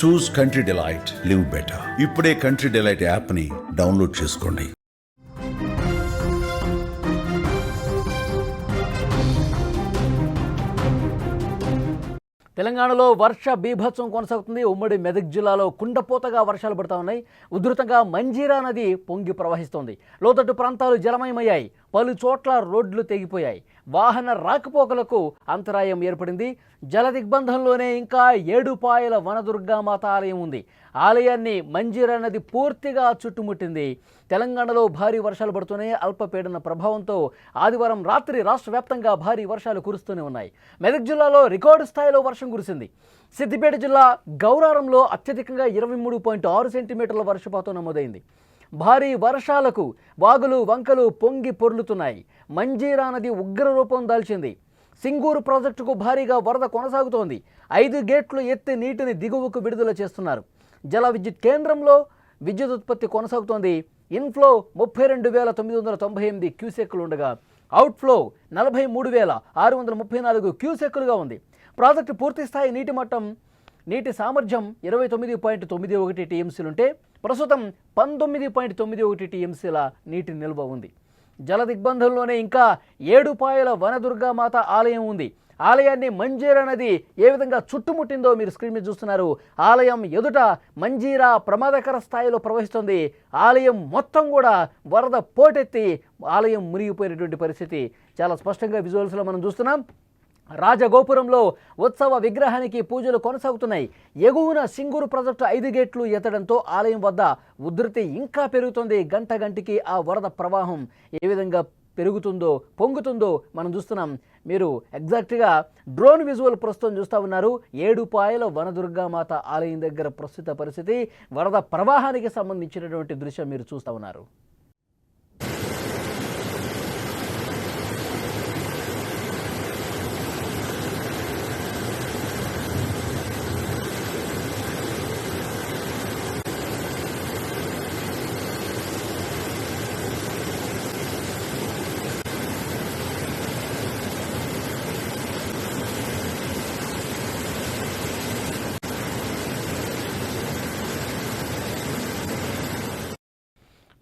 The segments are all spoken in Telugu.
చూస్ కంట్రీ డిలైట్, లివ్ బెటర్. ఇప్పుడే కంట్రీ డిలైట్ యాప్ని డౌన్లోడ్ చేసుకోండి. తెలంగాణలో వర్ష బీభత్సం కొనసాగుతుంది. ఉమ్మడి మెదక్ జిల్లాలో కుండపోతగా వర్షాలు పడతా ఉన్నాయి. ఉధృతంగా మంజీరా నది పొంగి ప్రవహిస్తోంది. లోతట్టు ప్రాంతాలు జలమయమయ్యాయి. పలు చోట్ల రోడ్లు తెగిపోయాయి. వాహన రాకపోకలకు అంతరాయం ఏర్పడింది. జల దిగ్బంధంలోనే ఇంకా ఏడుపాయల వనదుర్గామాత ఆలయం ఉంది. ఆలయాన్ని మంజీరా నది పూర్తిగా చుట్టుముట్టింది. తెలంగాణలో భారీ వర్షాలు పడుతున్నాయి. అల్పపీడన ప్రభావంతో ఆదివారం రాత్రి రాష్ట్ర వ్యాప్తంగా భారీ వర్షాలు కురుస్తూనే ఉన్నాయి. మెదక్ జిల్లాలో రికార్డు స్థాయిలో వర్షం కురిసింది. సిద్దిపేట జిల్లా గౌరారంలో అత్యధికంగా 23.6 సెంటీమీటర్ల వర్షపాతం నమోదైంది. భారీ వర్షాలకు వాగులు వంకలు పొంగి పొర్లుతున్నాయి. మంజీరా నది ఉగ్ర రూపం దాల్చింది. సింగూరు ప్రాజెక్టుకు భారీగా వరద కొనసాగుతోంది. 5 గేట్లు ఎత్తి నీటిని దిగువకు విడుదల చేస్తున్నారు. జల విద్యుత్ కేంద్రంలో విద్యుత్ ఉత్పత్తి కొనసాగుతోంది. ఇన్ఫ్లో 32,998 క్యూసెక్కులు ఉండగా అవుట్ఫ్లో 43,634 క్యూసెక్కులుగా ఉంది. ప్రాజెక్టు పూర్తిస్థాయి నీటి సామర్థ్యం 29.91 టీఎంసీలుంటే ప్రస్తుతం 19.91 టీఎంసీల నీటి నిల్వ ఉంది. జల దిగ్బంధంలోనే ఇంకా ఏడుపాయల వనదుర్గామాత ఆలయం ఉంది. ఆలయాన్ని మంజీరా నది ఏ విధంగా చుట్టుముట్టిందో మీరు స్క్రీన్ మీద చూస్తున్నారు. ఆలయం ఎదుట మంజీరా ప్రమాదకర స్థాయిలో ప్రవహిస్తుంది. ఆలయం మొత్తం కూడా వరద పోటెత్తి ఆలయం మునిగిపోయినటువంటి పరిస్థితి చాలా స్పష్టంగా విజువల్స్లో మనం చూస్తున్నాం. రాజగోపురంలో ఉత్సవ విగ్రహానికి పూజలు కొనసాగుతున్నాయి. ఎగువన సింగూరు ప్రాజెక్టు 5 గేట్లు ఎత్తడంతో ఆలయం వద్ద ఉధృతి ఇంకా పెరుగుతుంది. గంటకి ఆ వరద ప్రవాహం ఏ విధంగా పెరుగుతుందో పొంగుతుందో మనం చూస్తున్నాం. మీరు ఎగ్జాక్ట్గా డ్రోన్ విజువల్ ప్రస్తుతం చూస్తూ ఉన్నారు. ఏడుపాయల వనదుర్గామాత ఆలయం దగ్గర ప్రస్తుత పరిస్థితి, వరద ప్రవాహానికి సంబంధించినటువంటి దృశ్యం మీరు చూస్తూ ఉన్నారు.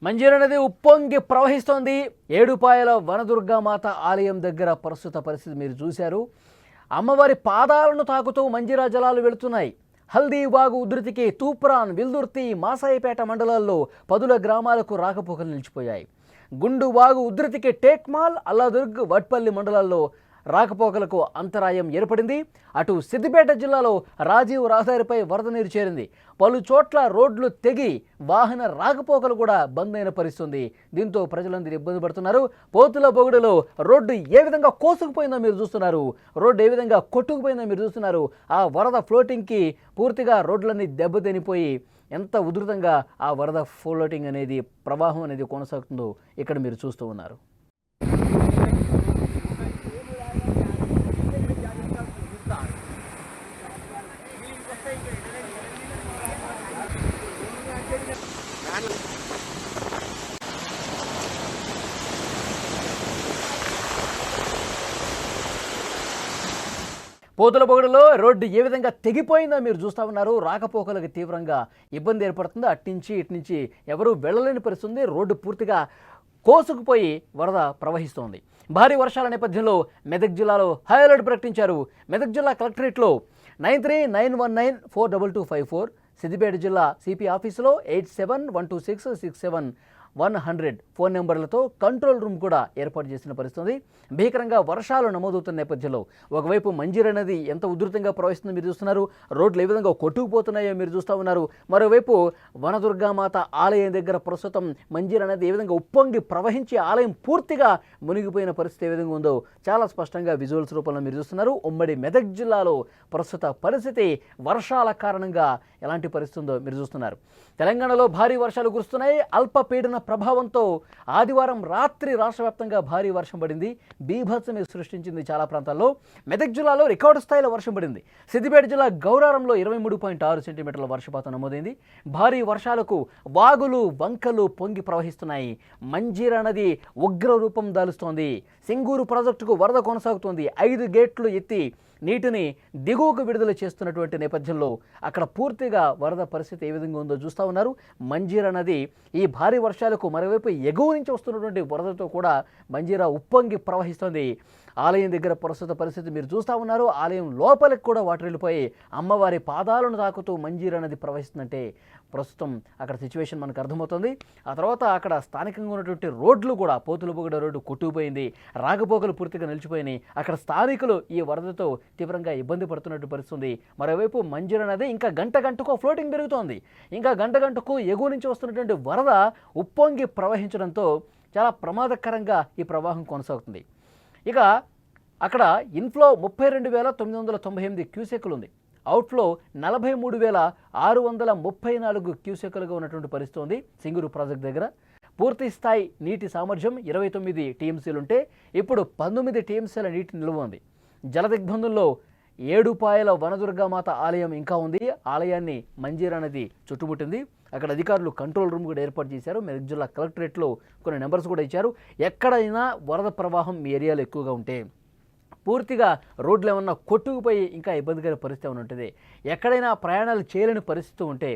మంజీరా నది ఉప్పొంగి ప్రవహిస్తోంది. ఏడుపాయల వనదుర్గామాత ఆలయం దగ్గర ప్రస్తుత పరిస్థితి మీరు చూశారు. అమ్మవారి పాదాలను తాకుతూ మంజీరా జలాలు వెళుతున్నాయి. హల్దీ వాగు ఉధృతికి తూప్రాన్, విల్దుర్తి, మాసాయిపేట మండలాల్లో 10 గ్రామాలకు రాకపోకలు నిలిచిపోయాయి. గుండు వాగు ఉధృతికి టేక్మాల్, అల్లాదుర్గ్, వట్పల్లి మండలాల్లో రాకపోకలకు అంతరాయం ఏర్పడింది. అటు సిద్దిపేట జిల్లాలో రాజీవ్ రహదారిపై వరద నీరు చేరింది. పలు చోట్ల రోడ్లు తెగి వాహన రాకపోకలు కూడా బంద్ అయిన పరిస్థితుంది. దీంతో ప్రజలందరూ ఇబ్బంది పడుతున్నారు. పోతుల బొగుడులో రోడ్డు ఏ విధంగా కోసుకుపోయిందో మీరు చూస్తున్నారు. రోడ్డు ఏ విధంగా కొట్టుకుపోయిందో మీరు చూస్తున్నారు. ఆ వరద ఫ్లోటింగ్కి పూర్తిగా రోడ్లన్నీ దెబ్బతినిపోయి ఎంత ఉధృతంగా ఆ వరద ఫ్లోటింగ్ అనేది, ప్రవాహం అనేది కొనసాగుతుందో ఇక్కడ మీరు చూస్తూ ఉన్నారు. పోతులపొగడులో రోడ్డు ఏ విధంగా తెగిపోయిందో మీరు చూస్తూ ఉన్నారు. రాకపోకలకు తీవ్రంగా ఇబ్బంది ఏర్పడుతుంది. అట్నుంచి ఇట్నుంచి ఎవరూ వెళ్ళలేని పరిస్థితుంది. రోడ్డు పూర్తిగా కోసుకుపోయి వరద ప్రవహిస్తోంది. భారీ వర్షాల నేపథ్యంలో మెదక్ జిల్లాలో హై అలర్ట్ ప్రకటించారు. మెదక్ జిల్లా కలెక్టరేట్లో 9391942254, సిద్దిపేట జిల్లా సిపి ఆఫీసులో 8712667100 ఫోన్ నెంబర్లతో కంట్రోల్ రూమ్ కూడా ఏర్పాటు చేసిన పరిస్థితి. భీకరంగా వర్షాలు నమోదవుతున్న నేపథ్యంలో ఒకవైపు మంజీరా నది ఎంత ఉధృతంగా ప్రవహిస్తుందో మీరు చూస్తున్నారు. రోడ్లు ఏ విధంగా కొట్టుకుపోతున్నాయో మీరు చూస్తూ ఉన్నారు. మరోవైపు వనదుర్గామాత ఆలయం దగ్గర ప్రస్తుతం మంజీరా నది ఏ విధంగా ఉప్పొంగి ప్రవహించి ఆలయం పూర్తిగా మునిగిపోయిన పరిస్థితి ఏ విధంగా ఉందో చాలా స్పష్టంగా విజువల్స్ రూపంలో మీరు చూస్తున్నారు. ఉమ్మడి మెదక్ జిల్లాలో ప్రస్తుత పరిస్థితి వర్షాల కారణంగా ఎలాంటి పరిస్థితి ఉందో మీరు చూస్తున్నారు. తెలంగాణలో భారీ వర్షాలు కురుస్తున్నాయి. అల్పపీడన ప్రభావంతో ఆదివారం రాత్రి రాష్ట్ర వ్యాప్తంగా భారీ వర్షం పడింది. బీభత్సమే సృష్టించింది చాలా ప్రాంతాల్లో. మెదక్ జిల్లాలో రికార్డు స్థాయిలో వర్షం పడింది. సిద్దిపేట జిల్లా గౌరారంలో 23.6 సెంటీమీటర్ల వర్షపాతం నమోదైంది. భారీ వర్షాలకు వాగులు వంకలు పొంగి ప్రవహిస్తున్నాయి. మంజీరా నది ఉగ్ర రూపం దాలుస్తోంది. సింగూరు ప్రాజెక్టుకు వరద కొనసాగుతోంది. 5 గేట్లు ఎత్తి నీటిని దిగువకు విడుదల చేస్తున్నటువంటి నేపథ్యంలో అక్కడ పూర్తిగా పూర్తిగా వరద పరిస్థితి ఏ విధంగా ఉందో చూస్తూ ఉన్నారు. మంజీరా నది ఈ భారీ వర్షాలకు మరోవైపు ఎగువ నుంచి వస్తున్నటువంటి వరదతో కూడా మంజీరా ఉప్పొంగి ప్రవహిస్తోంది. ఆలయం దగ్గర ప్రస్తుత పరిస్థితి మీరు చూస్తూ ఉన్నారు. ఆలయం లోపలికి కూడా వాటర్ వెళ్ళిపోయి అమ్మవారి పాదాలను తాకుతూ మంజీరా నది ప్రవహిస్తుందంటే ప్రస్తుతం అక్కడ సిచ్యువేషన్ మనకు అర్థమవుతుంది. ఆ తర్వాత అక్కడ స్థానికంగా ఉన్నటువంటి రోడ్లు కూడా పోతులబొగడ రోడ్డు కొట్టుకుపోయింది, రాకపోకలు పూర్తిగా నిలిచిపోయినాయి. అక్కడ స్థానికులు ఈ వరదతో తీవ్రంగా ఇబ్బంది పడుతున్నట్టు పరిస్థితుంది. మరోవైపు మంజీరా నది ఇంకా గంటకు ఫ్లోటింగ్ పెరుగుతోంది. ఇంకా గంటకు ఎగువ నుంచి వస్తున్నటువంటి వరద ఉప్పొంగి ప్రవహించడంతో చాలా ప్రమాదకరంగా ఈ ప్రవాహం కొనసాగుతుంది. ఇక అక్కడ ఇన్ఫ్లో 32,998 క్యూసెక్కులు ఉంది. అవుట్ఫ్లో 43,634 క్యూసెక్కులుగా ఉన్నటువంటి పరిస్థితి ఉంది. సింగూరు ప్రాజెక్ట్ దగ్గర పూర్తి స్థాయి నీటి సామర్థ్యం 29 టీఎంసీలుంటే ఇప్పుడు 19 టీఎంసీల నీటి నిల్వ ఉంది. జలదిగ్బంధంలో 7 పాయల వనదుర్గామాత ఆలయం ఇంకా ఉంది. ఆలయాన్ని మంజీరా నది చుట్టుముట్టింది. అక్కడ అధికారులు కంట్రోల్ రూమ్ కూడా ఏర్పాటు చేశారు. మెదక్ జిల్లా కలెక్టరేట్లో కొన్ని నెంబర్స్ కూడా ఇచ్చారు. ఎక్కడైనా వరద ప్రవాహం మీ ఏరియాలో ఎక్కువగా ఉంటే పూర్తిగా రోడ్లు ఏమన్నా కొట్టుకుపోయి ఇంకా ఇబ్బందికర పరిస్థితి ఏమైనా ఉంటుంది, ఎక్కడైనా ప్రయాణాలు చేయలేని పరిస్థితి ఉంటే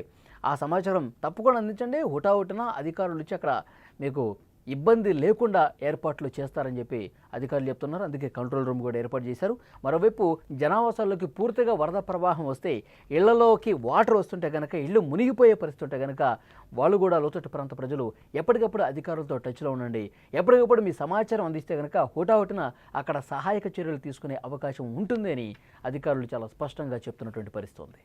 ఆ సమాచారం తప్పకుండా అందించండి. హుటాహుటిన అధికారులు వచ్చి అక్కడ మీకు ఇబ్బంది లేకుండా ఏర్పాట్లు చేస్తారని చెప్పి అధికారులు చెప్తున్నారు. అందుకే కంట్రోల్ రూమ్ కూడా ఏర్పాటు చేశారు. మరోవైపు జనావాసాల్లోకి పూర్తిగా వరద ప్రవాహం వస్తే ఇళ్లలోకి వాటర్ వస్తుంటే కనుక ఇళ్ళు మునిగిపోయే పరిస్థితి ఉంటే కనుక వాళ్ళు కూడా లోతట్టు ప్రాంత ప్రజలు ఎప్పటికప్పుడు అధికారులతో టచ్లో ఉండండి. ఎప్పటికప్పుడు మీ సమాచారం అందిస్తే కనుక హుటాహుటిన అక్కడ సహాయక చర్యలు తీసుకునే అవకాశం ఉంటుంది అని అధికారులు చాలా స్పష్టంగా చెప్తున్నటువంటి పరిస్థితి ఉంది.